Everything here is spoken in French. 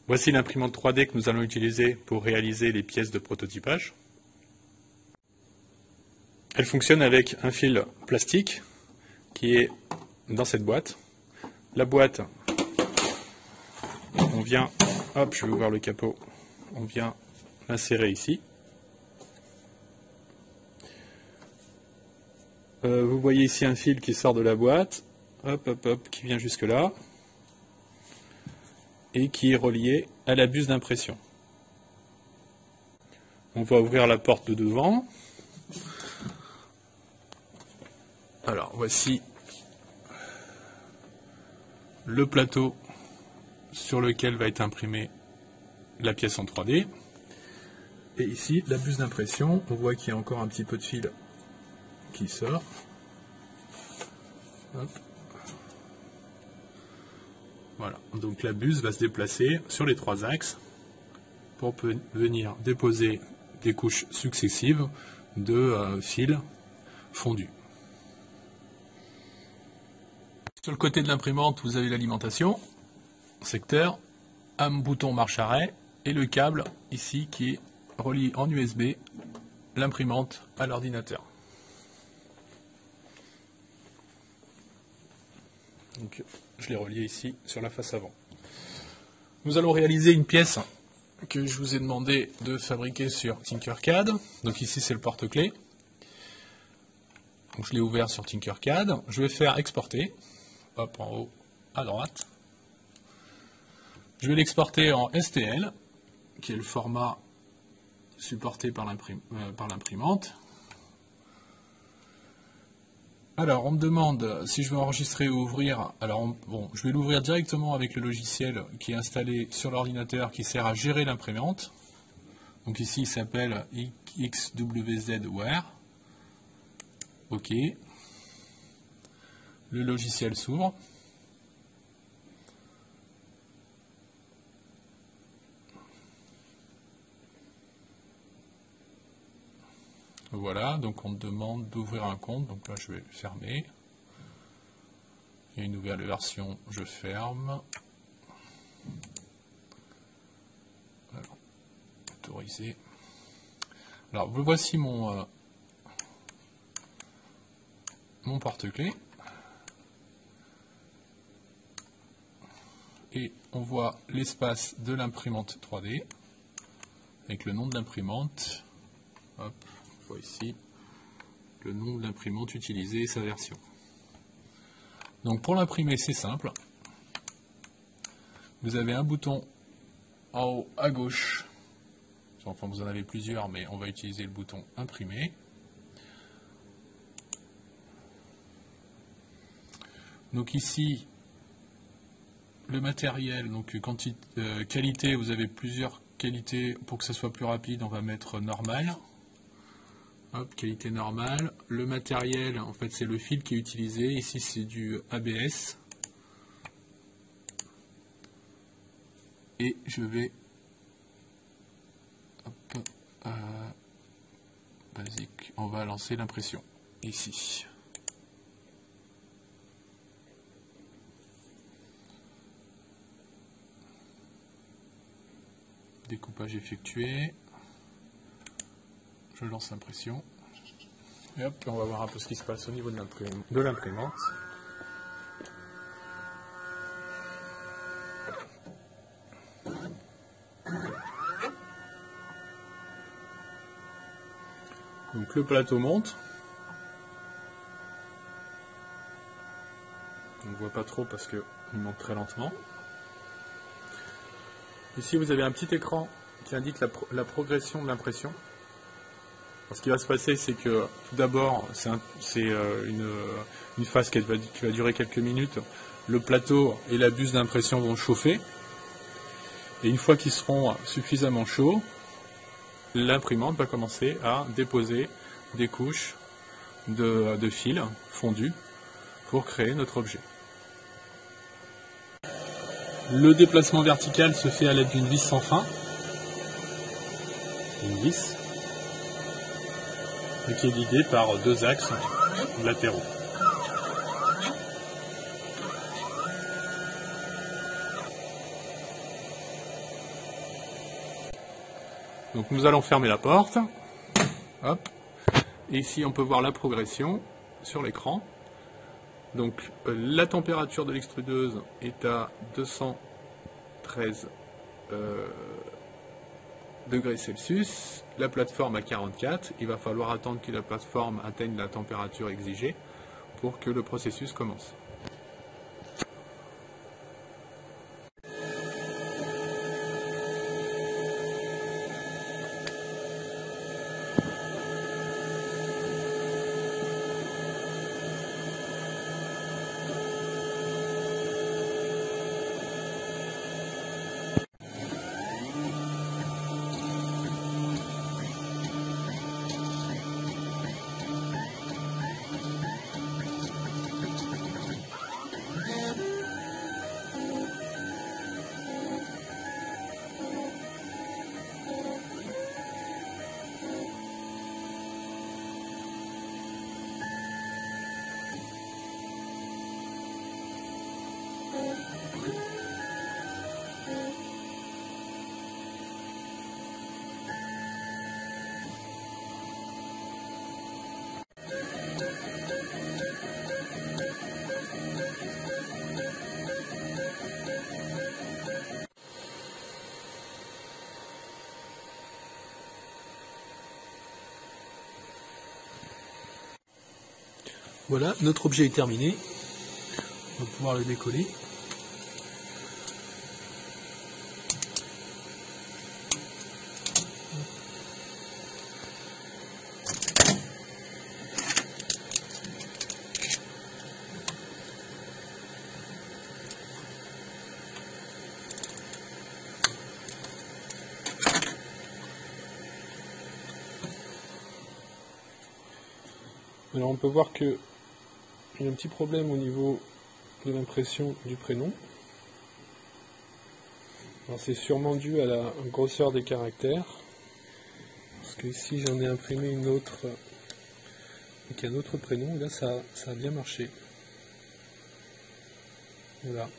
Voici l'imprimante 3D que nous allons utiliser pour réaliser les pièces de prototypage. Elle fonctionne avec un fil plastique qui est dans cette boîte. La boîte, on vient, hop, je vais ouvrir le capot, on vient l'insérer ici. Vous voyez ici un fil qui sort de la boîte, hop, hop, hop, qui vient jusque là, et qui est relié à la buse d'impression. On va ouvrir la porte de devant. Alors, voici le plateau sur lequel va être imprimée la pièce en 3D. Et ici, la buse d'impression, on voit qu'il y a encore un petit peu de fil qui sort. Hop. Voilà, donc la buse va se déplacer sur les 3 axes pour venir déposer des couches successives de fils fondus. Sur le côté de l'imprimante, vous avez l'alimentation, secteur, un bouton marche-arrêt et le câble ici qui relie en USB l'imprimante à l'ordinateur. Donc, je l'ai relié ici sur la face avant. Nous allons réaliser une pièce que je vous ai demandé de fabriquer sur Tinkercad. Donc ici c'est le porte-clés. Donc je l'ai ouvert sur Tinkercad. Je vais faire exporter. Hop, en haut à droite. Je vais l'exporter en STL, qui est le format supporté par l'imprimante. Alors, on me demande si je veux enregistrer ou ouvrir. Alors, je vais l'ouvrir directement avec le logiciel qui est installé sur l'ordinateur qui sert à gérer l'imprimante. Donc ici, il s'appelle XWZware. OK. Le logiciel s'ouvre. Voilà, donc on me demande d'ouvrir un compte, donc là je vais fermer. Il y a une nouvelle version, je ferme. Alors, autoriser. Alors, voici mon porte-clés. Et on voit l'espace de l'imprimante 3D avec le nom de l'imprimante. Hop. Ici le nom de l'imprimante utilisée et sa version. Donc pour l'imprimer, c'est simple. Vous avez un bouton en haut à gauche. Enfin, vous en avez plusieurs, mais on va utiliser le bouton imprimer. Donc ici, le matériel, donc qualité, vous avez plusieurs qualités. Pour que ça soit plus rapide, on va mettre normal. Hop, qualité normale. Le matériel, en fait, c'est le fil qui est utilisé. Ici, c'est du ABS. Et je vais... Hop, basique. On va lancer l'impression. Ici. Découpage effectué. Je lance l'impression. Et hop, on va voir un peu ce qui se passe au niveau de l'imprimante. Donc le plateau monte. On ne voit pas trop parce qu'il monte très lentement. Ici vous avez un petit écran qui indique la progression de l'impression. Ce qui va se passer, c'est que tout d'abord, c'est une phase qui va durer quelques minutes. Le plateau et la buse d'impression vont chauffer. Et une fois qu'ils seront suffisamment chauds, l'imprimante va commencer à déposer des couches de fils fondus pour créer notre objet. Le déplacement vertical se fait à l'aide d'une vis sans fin. Une vis. Qui est guidé par 2 axes latéraux. Donc nous allons fermer la porte. Hop. Et ici on peut voir la progression sur l'écran. Donc la température de l'extrudeuse est à 213 degrés Celsius, la plateforme à 44. Il va falloir attendre que la plateforme atteigne la température exigée pour que le processus commence. Voilà, notre objet est terminé. On va pouvoir le décoller. Alors on peut voir que il y a un petit problème au niveau de l'impression du prénom. Alors c'est sûrement dû à la grosseur des caractères. Parce que ici j'en ai imprimé une autre avec un autre prénom, là ça a bien marché. Voilà.